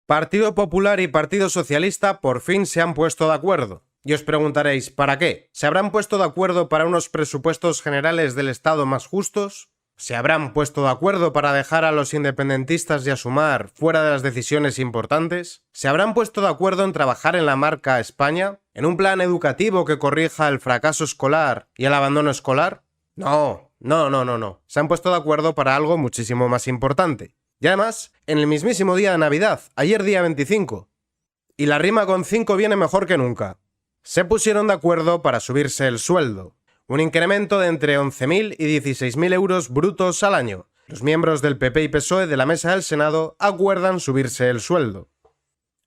Partido Popular y Partido Socialista por fin se han puesto de acuerdo. Y os preguntaréis, ¿para qué? ¿Se habrán puesto de acuerdo para unos presupuestos generales del Estado más justos? ¿Se habrán puesto de acuerdo para dejar a los independentistas y a Sumar fuera de las decisiones importantes? ¿Se habrán puesto de acuerdo en trabajar en la marca España? ¿En un plan educativo que corrija el fracaso escolar y el abandono escolar? No. Se han puesto de acuerdo para algo muchísimo más importante. Y además, en el mismísimo día de Navidad, ayer día 25. Y la rima con 5 viene mejor que nunca. Se pusieron de acuerdo para subirse el sueldo. Un incremento de entre 11.000 y 16.000 euros brutos al año. Los miembros del PP y PSOE de la mesa del Senado acuerdan subirse el sueldo.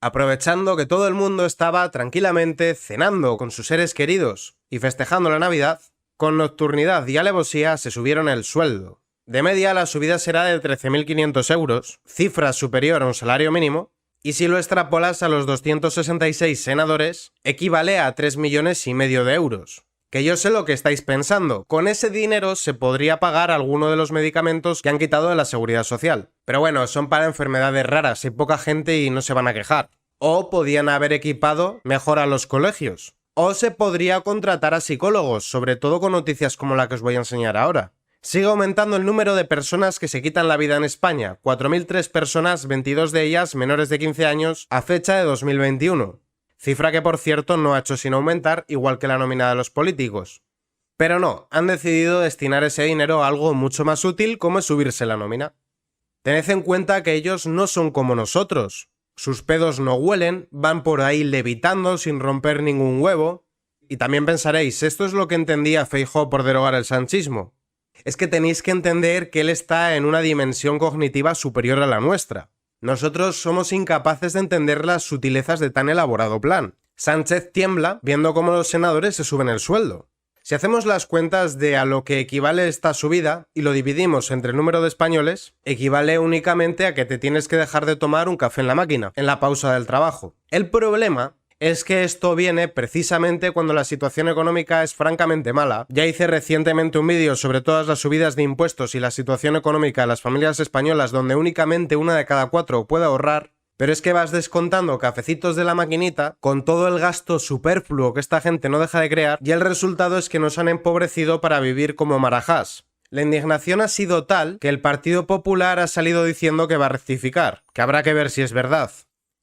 Aprovechando que todo el mundo estaba tranquilamente cenando con sus seres queridos y festejando la Navidad, con nocturnidad y alevosía se subieron el sueldo. De media la subida será de 13.500 euros, cifra superior a un salario mínimo, y si lo extrapolas a los 266 senadores, equivale a 3,5 millones de euros. Que yo sé lo que estáis pensando, con ese dinero se podría pagar alguno de los medicamentos que han quitado de la Seguridad Social. Pero bueno, son para enfermedades raras, hay poca gente y no se van a quejar. O podían haber equipado mejor a los colegios. O se podría contratar a psicólogos, sobre todo con noticias como la que os voy a enseñar ahora. Sigue aumentando el número de personas que se quitan la vida en España, 4.003 personas, 22 de ellas menores de 15 años, a fecha de 2021. Cifra que por cierto no ha hecho sino aumentar, igual que la nómina de los políticos. Pero no, han decidido destinar ese dinero a algo mucho más útil como es subirse la nómina. Tened en cuenta que ellos no son como nosotros. Sus pedos no huelen, van por ahí levitando sin romper ningún huevo. Y también pensaréis, ¿esto es lo que entendía Feijóo por derogar el sanchismo? Es que tenéis que entender que él está en una dimensión cognitiva superior a la nuestra. Nosotros somos incapaces de entender las sutilezas de tan elaborado plan. Sánchez tiembla viendo cómo los senadores se suben el sueldo. Si hacemos las cuentas de a lo que equivale esta subida y lo dividimos entre el número de españoles, equivale únicamente a que te tienes que dejar de tomar un café en la máquina, en la pausa del trabajo. El problema es que esto viene precisamente cuando la situación económica es francamente mala. Ya hice recientemente un vídeo sobre todas las subidas de impuestos y la situación económica de las familias españolas donde únicamente 1 de cada 4 puede ahorrar, pero es que vas descontando cafecitos de la maquinita con todo el gasto superfluo que esta gente no deja de crear y el resultado es que nos han empobrecido para vivir como marajás. La indignación ha sido tal que el Partido Popular ha salido diciendo que va a rectificar, que habrá que ver si es verdad.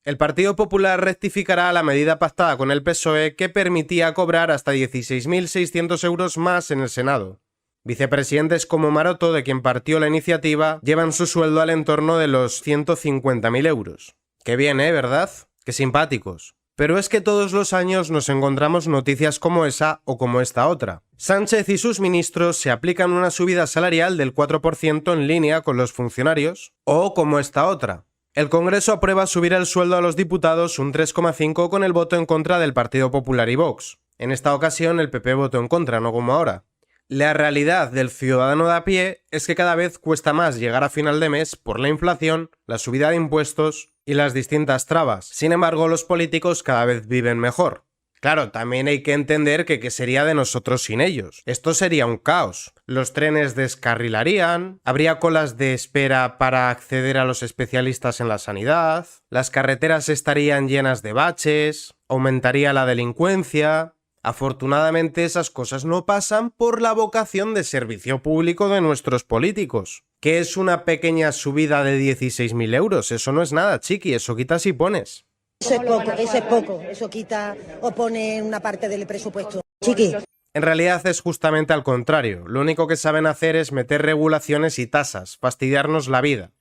El Partido Popular rectificará la medida pactada con el PSOE que permitía cobrar hasta 16.600 euros más en el Senado. Vicepresidentes como Maroto, de quien partió la iniciativa, llevan su sueldo al entorno de los 150.000 euros. Qué bien, ¿verdad? Qué simpáticos. Pero es que todos los años nos encontramos noticias como esa o como esta otra. Sánchez y sus ministros se aplican una subida salarial del 4% en línea con los funcionarios, o como esta otra. El Congreso aprueba subir el sueldo a los diputados un 3,5 con el voto en contra del Partido Popular y Vox. En esta ocasión el PP votó en contra, no como ahora. La realidad del ciudadano de a pie es que cada vez cuesta más llegar a final de mes por la inflación, la subida de impuestos y las distintas trabas. Sin embargo, los políticos cada vez viven mejor. Claro, también hay que entender que qué sería de nosotros sin ellos. Esto sería un caos. Los trenes descarrilarían, habría colas de espera para acceder a los especialistas en la sanidad, las carreteras estarían llenas de baches, aumentaría la delincuencia. Afortunadamente esas cosas no pasan por la vocación de servicio público de nuestros políticos. ¿Qué es una pequeña subida de 16.000 euros? Eso no es nada, chiqui, eso quitas y pones. Eso es poco, eso quita o pone una parte del presupuesto. Chiqui. En realidad es justamente al contrario, lo único que saben hacer es meter regulaciones y tasas, fastidiarnos la vida.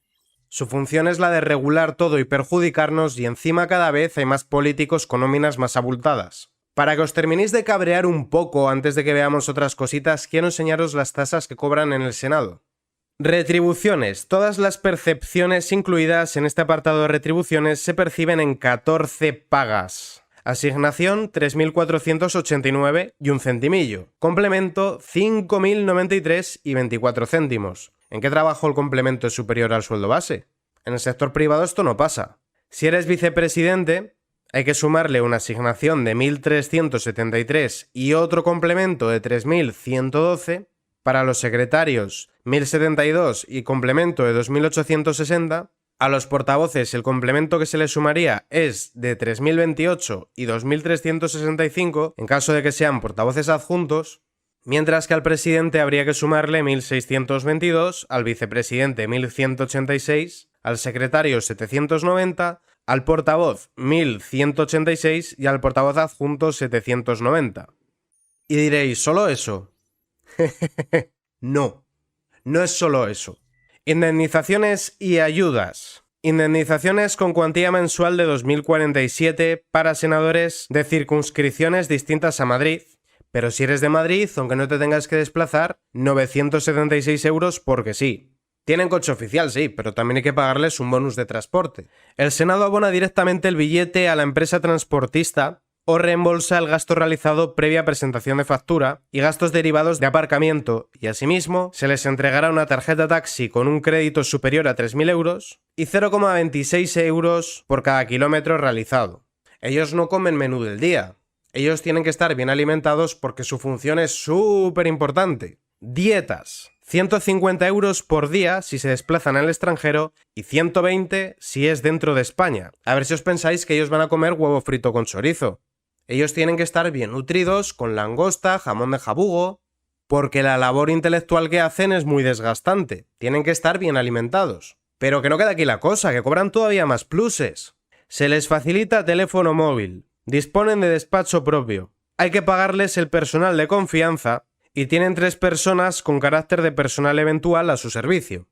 Su función es la de regular todo y perjudicarnos y encima cada vez hay más políticos con nóminas más abultadas. Para que os terminéis de cabrear un poco antes de que veamos otras cositas, quiero enseñaros las tasas que cobran en el Senado. Retribuciones. Todas las percepciones incluidas en este apartado de retribuciones se perciben en 14 pagas. Asignación 3.489 y un centimillo. Complemento 5.093 y 24 céntimos. ¿En qué trabajo el complemento es superior al sueldo base? En el sector privado esto no pasa. Si eres vicepresidente, hay que sumarle una asignación de 1.373 y otro complemento de 3.112. Para los secretarios, 1.072 y complemento de 2.860. A los portavoces el complemento que se les sumaría es de 3.028 y 2.365 en caso de que sean portavoces adjuntos, mientras que al presidente habría que sumarle 1.622, al vicepresidente 1.186, al secretario 790, al portavoz 1.186 y al portavoz adjunto 790. Y diréis, ¿solo eso? No, no es solo eso. Indemnizaciones y ayudas. Indemnizaciones con cuantía mensual de 2.047 para senadores de circunscripciones distintas a Madrid, pero si eres de Madrid, aunque no te tengas que desplazar, 976 euros porque sí. Tienen coche oficial, sí, pero también hay que pagarles un bonus de transporte. El Senado abona directamente el billete a la empresa transportista o reembolsa el gasto realizado previa presentación de factura y gastos derivados de aparcamiento, y asimismo se les entregará una tarjeta taxi con un crédito superior a 3.000 euros y 0,26 euros por cada kilómetro realizado. Ellos no comen menú del día. Ellos tienen que estar bien alimentados porque su función es súper importante. Dietas. 150 euros por día si se desplazan al extranjero y 120 si es dentro de España. A ver si os pensáis que ellos van a comer huevo frito con chorizo. Ellos tienen que estar bien nutridos, con langosta, jamón de jabugo, porque la labor intelectual que hacen es muy desgastante. Tienen que estar bien alimentados. Pero que no queda aquí la cosa, que cobran todavía más pluses. Se les facilita teléfono móvil, disponen de despacho propio, hay que pagarles el personal de confianza y tienen 3 personas con carácter de personal eventual a su servicio.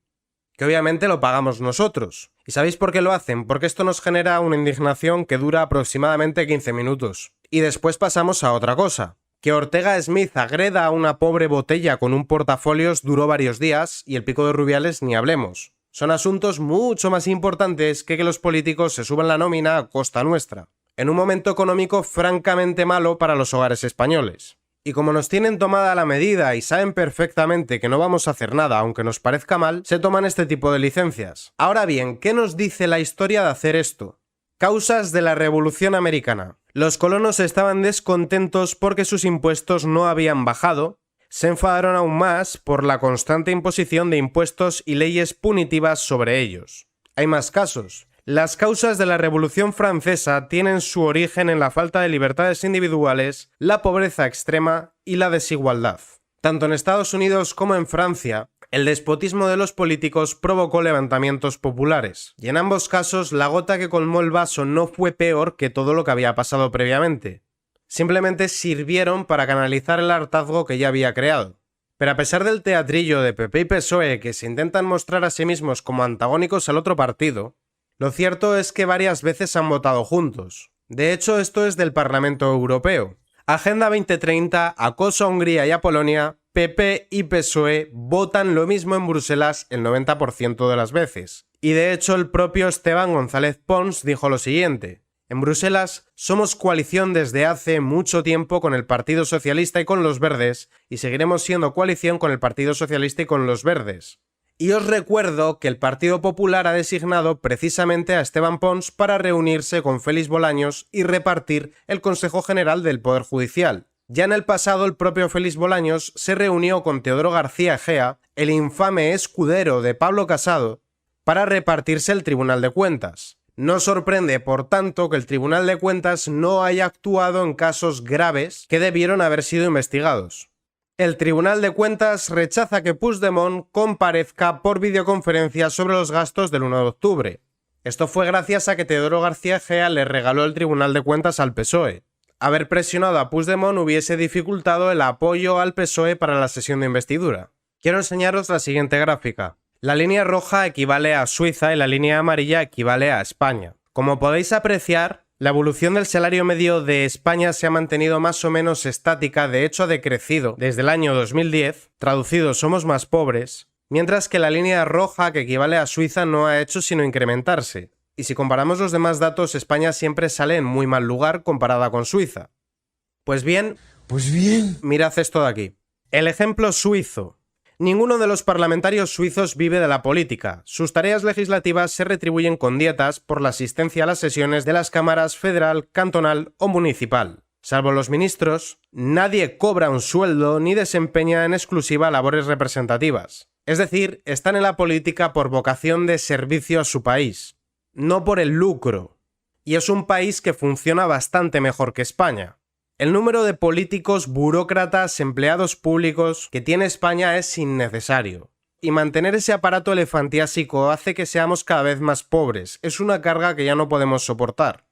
Que obviamente lo pagamos nosotros. ¿Y sabéis por qué lo hacen? Porque esto nos genera una indignación que dura aproximadamente 15 minutos. Y después pasamos a otra cosa. Que Ortega Smith agreda a una pobre botella con un portafolios duró varios días y el pico de Rubiales ni hablemos. Son asuntos mucho más importantes que los políticos se suban la nómina a costa nuestra. En un momento económico francamente malo para los hogares españoles. Y como nos tienen tomada la medida y saben perfectamente que no vamos a hacer nada aunque nos parezca mal, se toman este tipo de licencias. Ahora bien, ¿qué nos dice la historia de hacer esto? Causas de la Revolución Americana. Los colonos estaban descontentos porque sus impuestos no habían bajado, se enfadaron aún más por la constante imposición de impuestos y leyes punitivas sobre ellos. Hay más casos. Las causas de la Revolución Francesa tienen su origen en la falta de libertades individuales, la pobreza extrema y la desigualdad. Tanto en Estados Unidos como en Francia, el despotismo de los políticos provocó levantamientos populares, y en ambos casos la gota que colmó el vaso no fue peor que todo lo que había pasado previamente. Simplemente sirvieron para canalizar el hartazgo que ya había creado. Pero a pesar del teatrillo de PP y PSOE que se intentan mostrar a sí mismos como antagónicos al otro partido, lo cierto es que varias veces han votado juntos. De hecho, esto es del Parlamento Europeo. Agenda 2030, acoso a Hungría y a Polonia, PP y PSOE votan lo mismo en Bruselas el 90% de las veces. Y de hecho, el propio Esteban González Pons dijo lo siguiente: en Bruselas somos coalición desde hace mucho tiempo con el Partido Socialista y con los Verdes, y seguiremos siendo coalición con el Partido Socialista y con los Verdes. Y os recuerdo que el Partido Popular ha designado precisamente a Esteban Pons para reunirse con Félix Bolaños y repartir el Consejo General del Poder Judicial. Ya en el pasado el propio Félix Bolaños se reunió con Teodoro García Egea, el infame escudero de Pablo Casado, para repartirse el Tribunal de Cuentas. No sorprende, por tanto, que el Tribunal de Cuentas no haya actuado en casos graves que debieron haber sido investigados. El Tribunal de Cuentas rechaza que Puigdemont comparezca por videoconferencia sobre los gastos del 1 de octubre. Esto fue gracias a que Teodoro García Egea le regaló el Tribunal de Cuentas al PSOE. Haber presionado a Puigdemont hubiese dificultado el apoyo al PSOE para la sesión de investidura. Quiero enseñaros la siguiente gráfica. La línea roja equivale a Suiza y la línea amarilla equivale a España. Como podéis apreciar, la evolución del salario medio de España se ha mantenido más o menos estática, de hecho ha decrecido desde el año 2010, traducido somos más pobres, mientras que la línea roja que equivale a Suiza no ha hecho sino incrementarse. Y si comparamos los demás datos, España siempre sale en muy mal lugar comparada con Suiza. Pues bien, mirad esto de aquí. El ejemplo suizo. Ninguno de los parlamentarios suizos vive de la política. Sus tareas legislativas se retribuyen con dietas por la asistencia a las sesiones de las cámaras federal, cantonal o municipal. Salvo los ministros, nadie cobra un sueldo ni desempeña en exclusiva labores representativas. Es decir, están en la política por vocación de servicio a su país, no por el lucro. Y es un país que funciona bastante mejor que España. El número de políticos, burócratas, empleados públicos que tiene España es innecesario. Y mantener ese aparato elefantiásico hace que seamos cada vez más pobres. Es una carga que ya no podemos soportar.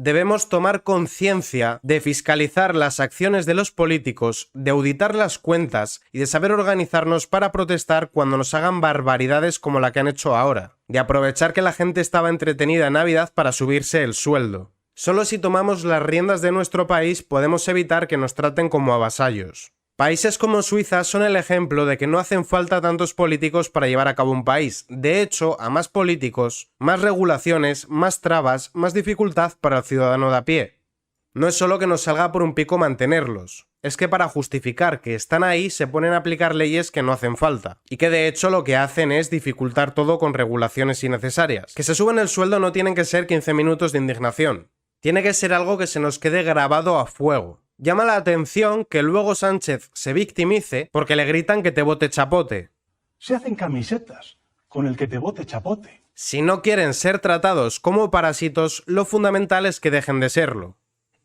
Debemos tomar conciencia de fiscalizar las acciones de los políticos, de auditar las cuentas y de saber organizarnos para protestar cuando nos hagan barbaridades como la que han hecho ahora, de aprovechar que la gente estaba entretenida en Navidad para subirse el sueldo. Solo si tomamos las riendas de nuestro país podemos evitar que nos traten como a vasallos. Países como Suiza son el ejemplo de que no hacen falta tantos políticos para llevar a cabo un país. De hecho, a más políticos, más regulaciones, más trabas, más dificultad para el ciudadano de a pie. No es solo que nos salga por un pico mantenerlos, es que para justificar que están ahí se ponen a aplicar leyes que no hacen falta, y que de hecho lo que hacen es dificultar todo con regulaciones innecesarias. Que se suban el sueldo no tienen que ser 15 minutos de indignación, tiene que ser algo que se nos quede grabado a fuego. Llama la atención que luego Sánchez se victimice porque le gritan que te vote chapote. Se hacen camisetas con el que te vote chapote. Si no quieren ser tratados como parásitos, lo fundamental es que dejen de serlo.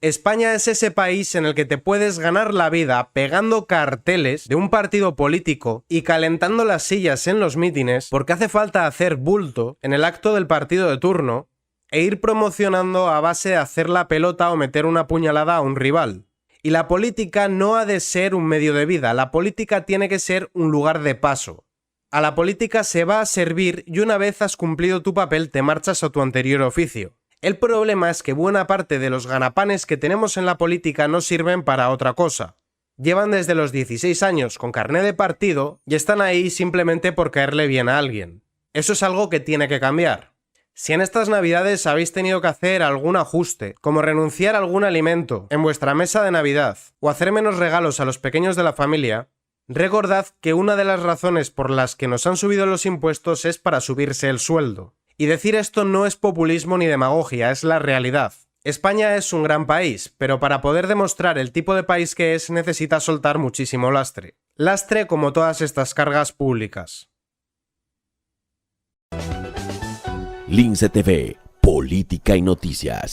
España es ese país en el que te puedes ganar la vida pegando carteles de un partido político y calentando las sillas en los mítines porque hace falta hacer bulto en el acto del partido de turno e ir promocionando a base de hacer la pelota o meter una puñalada a un rival. Y la política no ha de ser un medio de vida, la política tiene que ser un lugar de paso. A la política se va a servir y una vez has cumplido tu papel te marchas a tu anterior oficio. El problema es que buena parte de los ganapanes que tenemos en la política no sirven para otra cosa. Llevan desde los 16 años con carné de partido y están ahí simplemente por caerle bien a alguien. Eso es algo que tiene que cambiar. Si en estas navidades habéis tenido que hacer algún ajuste, como renunciar a algún alimento en vuestra mesa de Navidad o hacer menos regalos a los pequeños de la familia, recordad que una de las razones por las que nos han subido los impuestos es para subirse el sueldo. Y decir esto no es populismo ni demagogia, es la realidad. España es un gran país, pero para poder demostrar el tipo de país que es necesita soltar muchísimo lastre. Lastre como todas estas cargas públicas. Lince TV, política y noticias.